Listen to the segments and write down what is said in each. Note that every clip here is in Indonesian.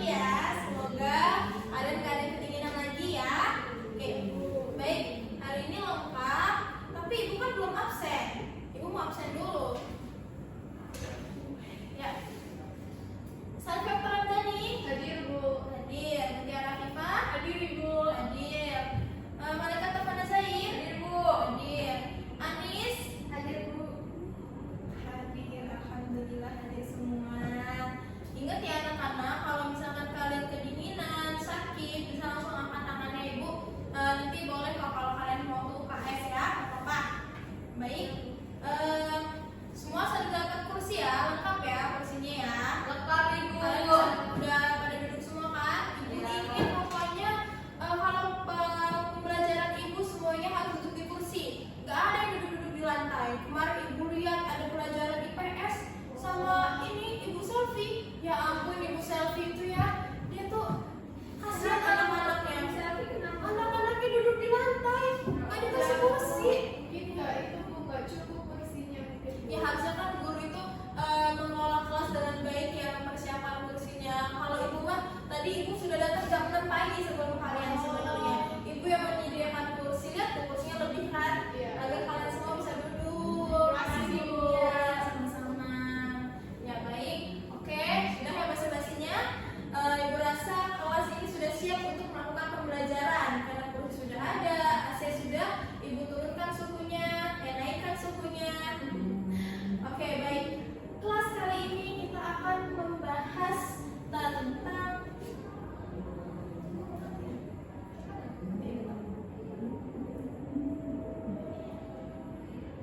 ya. Semoga kalian gak ada kedinginan lagi ya. Oke, baik. Hari ini lengkap, tapi ibu kan belum absen. Ibu mau absen dulu. Ya. Salva Pradani. Hadir Bu. Hadir. Mutiara Fifa. Hadir Ibu. Hadir. Malaikat Tafana Zain. Hadir Bu. Hadir. Anis. Hadir Bu. Hadir. Alhamdulillah hadir semua. Ingat ya anak-anak, kalau misalkan kalian kedinginan, sakit, bisa langsung angkat tangannya Ibu. Nanti boleh kok kalau kalian mau ke UKS ya, apa-apa. Baik. Semua sudah dapat kursi ya, lengkap ya kursinya ya. Lengkap Ibu. Kalian udah pada duduk semua kan? Ibu ingin pokoknya kalau pembelajaran Ibu semuanya harus duduk di kursi. Gak ada yang duduk-duduk di lantai. Kemarin Ibu lihat ada pelajaran IPS sama ini Ibu Selfie. Ya ampun Ibu Selfie itu ya, dia tuh kasihan anak-anaknya. Anak-anaknya duduk di lantai, nggak dikasih kursi. Enggak, itu Bu, nggak cukup kursinya. Ya harusnya kan guru itu mengelola kelas dengan baik ya, mempersiapkan kursinya. Kalau Ibu mah tadi Ibu sudah datang jam 6 pagi sebelum kalian sebenarnya. Ibu yang menyediakan kursi, lihat tuh kursinya lebih kan, agar kalian semua bisa duduk. Makasih, Bu. Ya, sama-sama. Ya baik, oke, sudah ya basa-basinya. Ibu rasa kelas ini sudah siap untuk melakukan pembelajaran karena kursi sudah ada, AC sudah Ibu turunkan suhunya, naikkan suhunya. Oke, baik. Kelas kali ini kita akan membahas tentang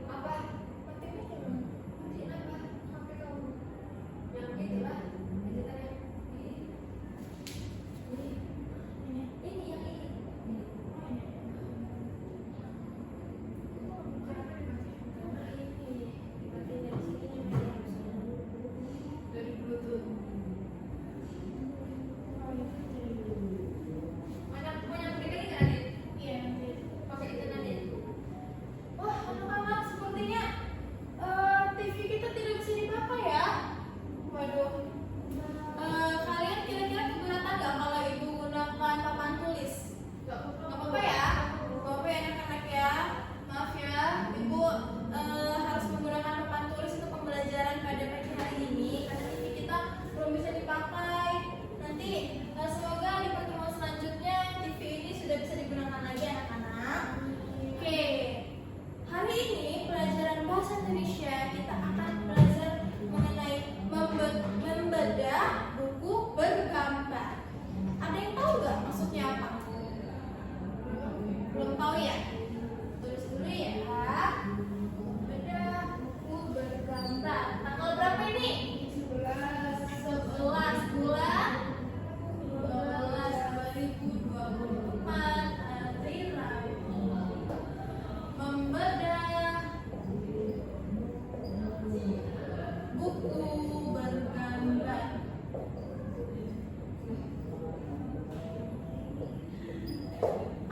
Apa? Matiin apa? HP kamu? Yang itu lah. Lanjutannya. Ini yang ini. Kenapa dimatiin? Dimatiin dari sini dari Bluetooth. Punya pribadi nggak Adit? iya. Pakai itu Adit. Wah, anak-anak sepertinya TV kita tidak bisa dipakai ya. Waduh. Kalian kira-kira keberatan nggak kalau Ibu gunakan papan tulis? Nggak Nggak apa-apa ya? Nggak apa-apa ya anak-anak ya. Maaf ya, Ibu harus menggunakan papan tulis untuk pembelajaran pada pagi hari ini karena TV kita belum bisa dipakai. Nanti semoga di pertemuan selanjutnya TV ini sudah bisa digunakan lagi anak-anak. Oke, hari ini pelajaran bahasa Indonesia kita akan belajar mengenai membedah buku bergambar. Ada yang tahu nggak maksudnya apa? Belum tahu ya? Tulis dulu ya. Membedah buku bergambar. Tanggal berapa ini? 11 bulan 12 2024 hari Rabu. Membedah buku bergambar.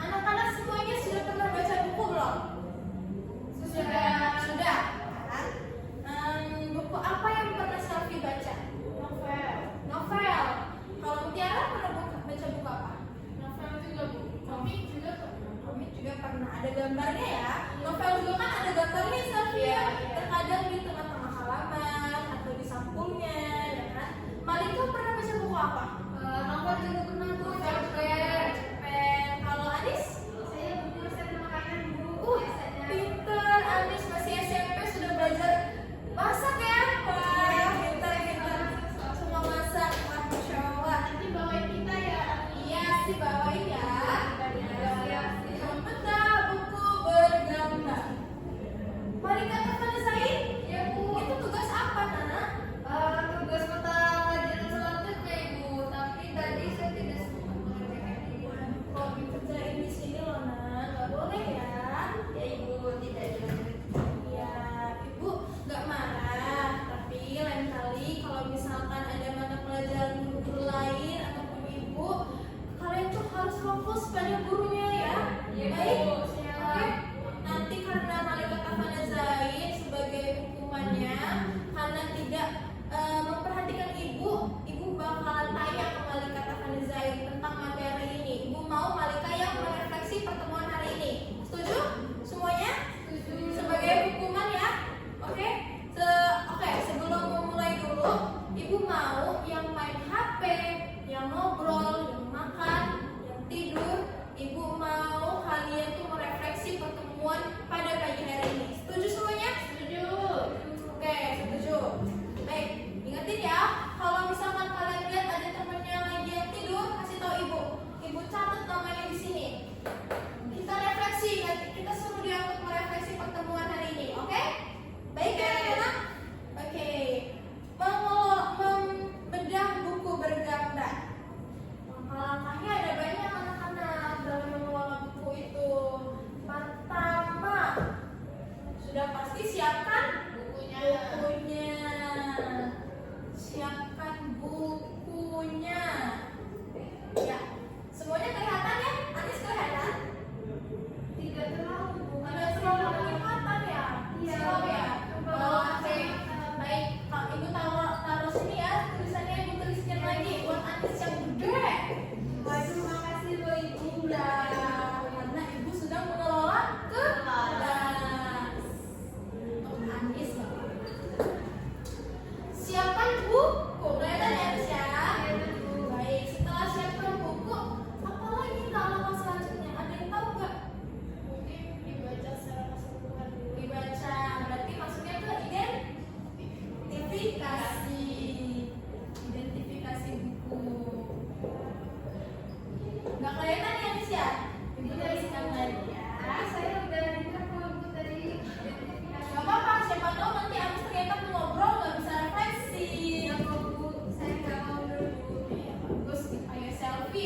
Anak-anak semuanya sudah pernah baca buku belum? Sudah. Kan? Buku apa yang pernah Selfie baca? Novel. Kalau Mutiara pernah baca buku apa? Novel juga Bu. Komik juga pernah. Komik juga pernah. Ada gambarnya ya. Novel juga kan ada gambarnya Selfie ya. Terkadang di tengah-tengah halaman atau di sampulnya, ya kan? Malika pernah baca buku apa? Novel juga pernah Bu. Cerpen. Kalau Anis? Saya buku resep makanan Bu. Biasanya. Pinter. Anis masih SMP sudah belajar masak ya? Wah, pinter. Semua masak. Wah, Masya Allah. Nanti bawain kita ya. Iya sih bawain ya. Iya. Membedah buku bergambar.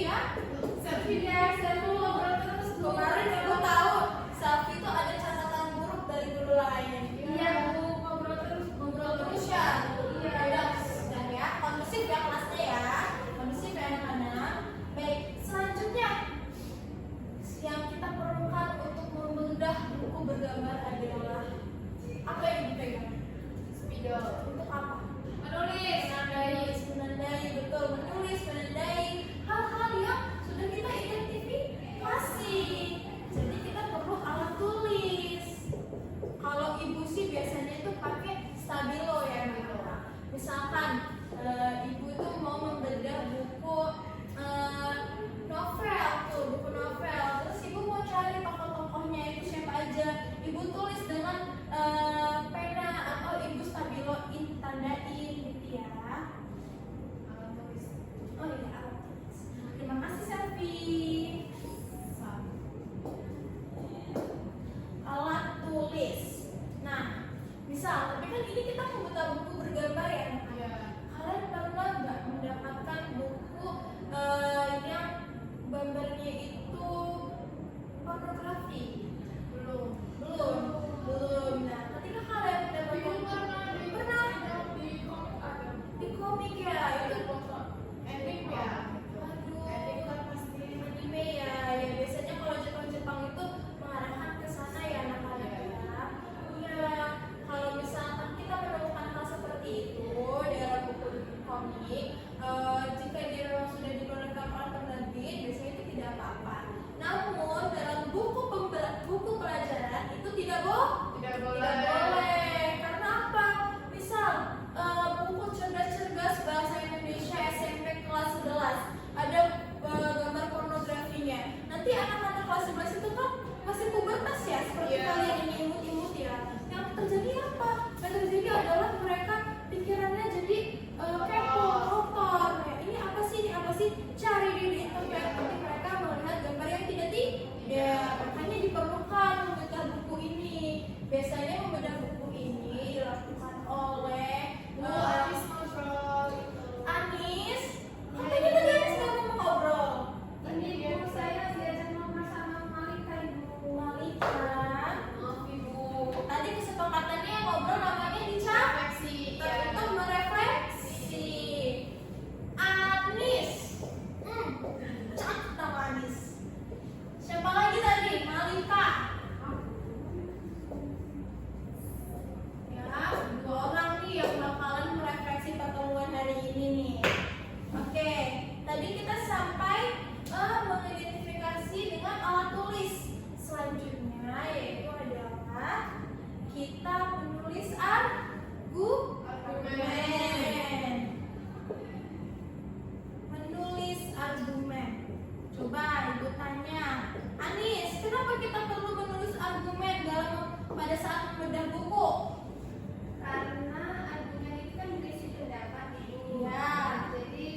ya. Selfie guys, selfie ngobrol terus. Kemarin ibu tahu selfie itu ada catatan buruk dari guru lain. Iya bu, ngobrol terus ya. Iya. Udah, sudah ya. Kondusif ya kelasnya ya. Kondusif ya anak-anak. Baik, selanjutnya yang kita perlukan untuk membedah buku bergambar adalah apa yang dipegang? Spidol. Untuk apa? Menulis. Menandai, betul, menulis, menandai hal-hal yang sudah kita identifikasi. Jadi kita perlu alat tulis. Kalau ibu sih biasanya itu pakai stabilo ya, anak-anak. Misalkan ibu itu mau membedah buku novel tuh, buku novel. Terus ibu mau cari tokoh-tokohnya itu siapa aja. Ibu tulis dengan pena atau ibu stabiloin, tandain gitu ya. Oh iya, alat tulis. Terima kasih Selfie. Alat tulis. Nah, misal, tapi kan ini kita membuka buku bergambar ya. Iya. Kalian pernah nggak mendapatkan buku yang gambarnya itu pornografi? Belum. Nah, ketika kalian mendapatkan pernah di komik ya, itu Ending ya. aduh, Ending kan pasti. anime ya. Ya biasanya kalau Jepang itu mengarahkan ke sana ya anak-anak ya. Iya, kalau misalkan kita menemukan hal seperti itu dalam buku komik, jika dia memang sudah dikeluarkan oleh penerbit, biasanya itu tidak apa-apa. Namun dalam buku pelajaran itu tidak Tidak boleh. Karena apa? Misal buku cerdas-cerdas bahasa Indonesia SMP kelas 11 ada gambar pornografinya. Nanti anak-anak kelas 11 itu kan masih pubertas ya, seperti Iya. kalian ini imut-imut ya. Yang terjadi apa? Yang terjadi adalah mereka pikirannya jadi kepo, kotor. Ya, ini apa sih? Cari di internet. Nanti mereka melihat gambar yang tidak. Makanya diperlukan membedah buku ini. Biasanya membedah buku ini dilakukan oleh Habis ngobrol gitu. Anis. Katanya tadi Anis nggak mau ngobrol. Ini ibu saya diajak ngobrol sama Malika ibu. Malika. Maaf ibu. Tadi kesepakatannya ngobrol namanya dicap. Refleksi. Untuk merefleksi. Anis. Cakep nama Anis. Siapa lagi tadi? Malika. Ya, dua orang nih yang bakalan merefleksi pertemuan hari ini nih. Oke, tadi kita sampai mengidentifikasi dengan alat tulis. Selanjutnya yaitu adalah kita menulis argumen. Menulis argumen. Coba ibu tanya, Anis, kenapa kita perlu menulis argumen pada saat membedah buku? Karena argumen itu kan berisi pendapat ibu. Iya. Jadi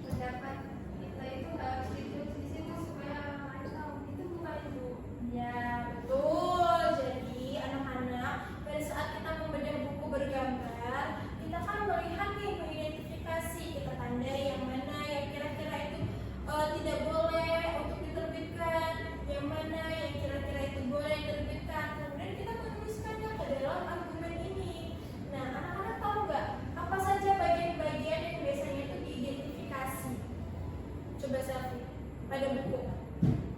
pendapat kita itu harus ditulis di situ supaya orang lain tahu. Itu bukan ibu. Ya, betul. Jadi anak-anak, pada saat kita membedah buku bergambar, kita kan melihat nih, mengidentifikasi, kita tandai yang mana yang kira-kira itu tidak boleh untuk diterbitkan, yang mana yang kira-kira itu boleh diterbitkan. Kemudian kita menuliskannya ke dalam argumen ini. Nah, anak-anak tahu nggak apa saja bagian-bagian yang biasanya itu diidentifikasi? Coba Selfie pada buku.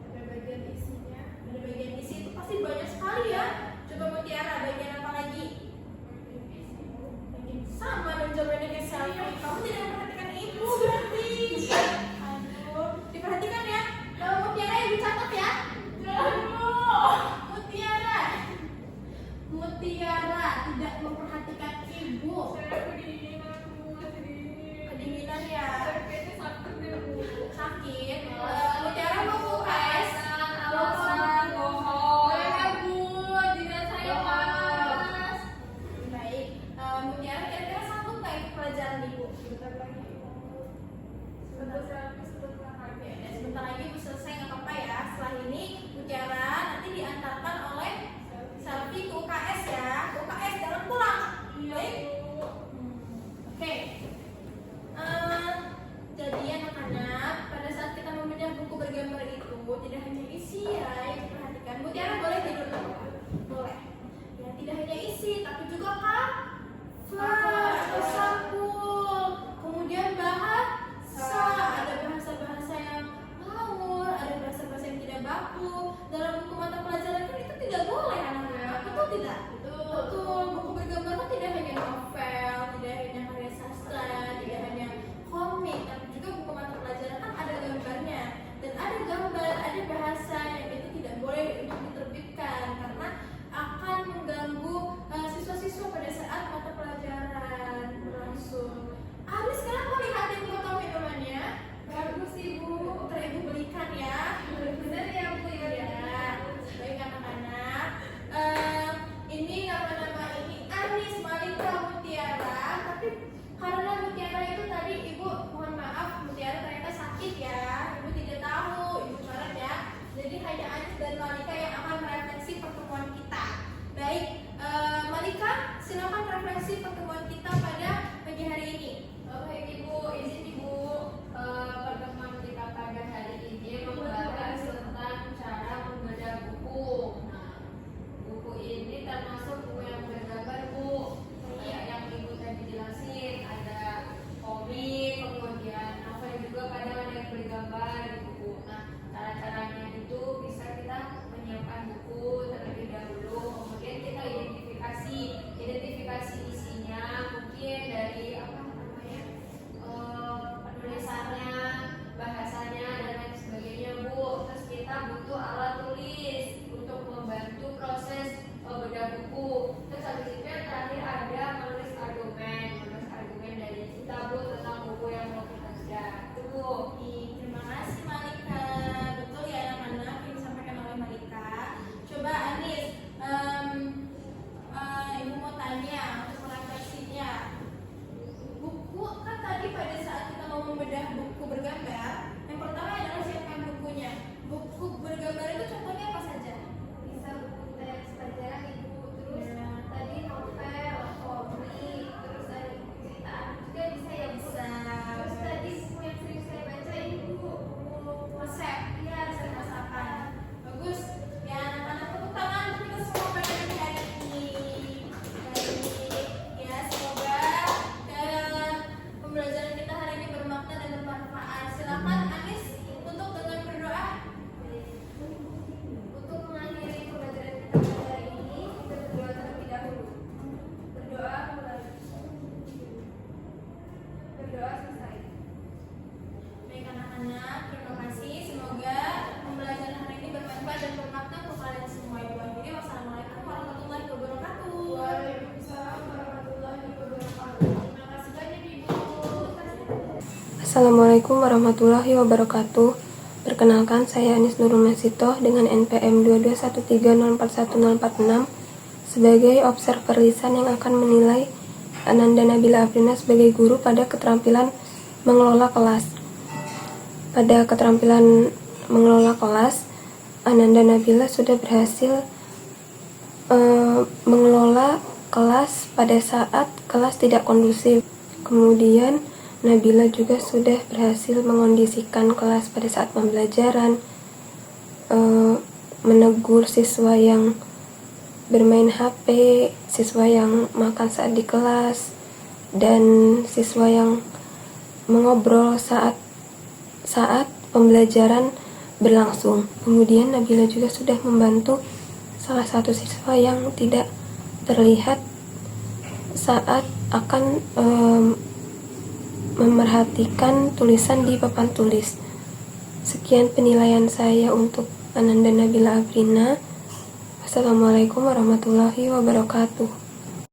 Ada bagian isinya. Ada bagian isi itu pasti banyak sekali ya. Coba Mutiara, bagian apa lagi? Bagian sama dong jawabannya kayak Selfie. Kamu tidak memperhatikan ibu berarti. Aduh, diperhatikan ya. Kalau Mutiara ibu catat ya. Mutiara tidak memperhatikan ibu. Saya kedinginan bu, Kedinginan ya. Kayaknya sakit deh bu. Sakit. Mutiara mau Assalamualaikum warahmatullahi wabarakatuh. Perkenalkan, saya Anis Nurul Masitoh dengan NPM 221304146 sebagai observer lisan yang akan menilai Ananda Nabila Afrina sebagai guru pada keterampilan mengelola kelas. Pada keterampilan mengelola kelas, Ananda Nabila sudah berhasil mengelola kelas pada saat kelas tidak kondusif. Kemudian Nabila juga sudah berhasil mengondisikan kelas pada saat pembelajaran, menegur siswa yang bermain HP, siswa yang makan saat di kelas, dan siswa yang mengobrol saat pembelajaran berlangsung. Kemudian Nabila juga sudah membantu salah satu siswa yang tidak terlihat saat akan memerhatikan tulisan di papan tulis. Sekian penilaian saya untuk Ananda Nabila Afrina. Assalamualaikum warahmatullahi wabarakatuh.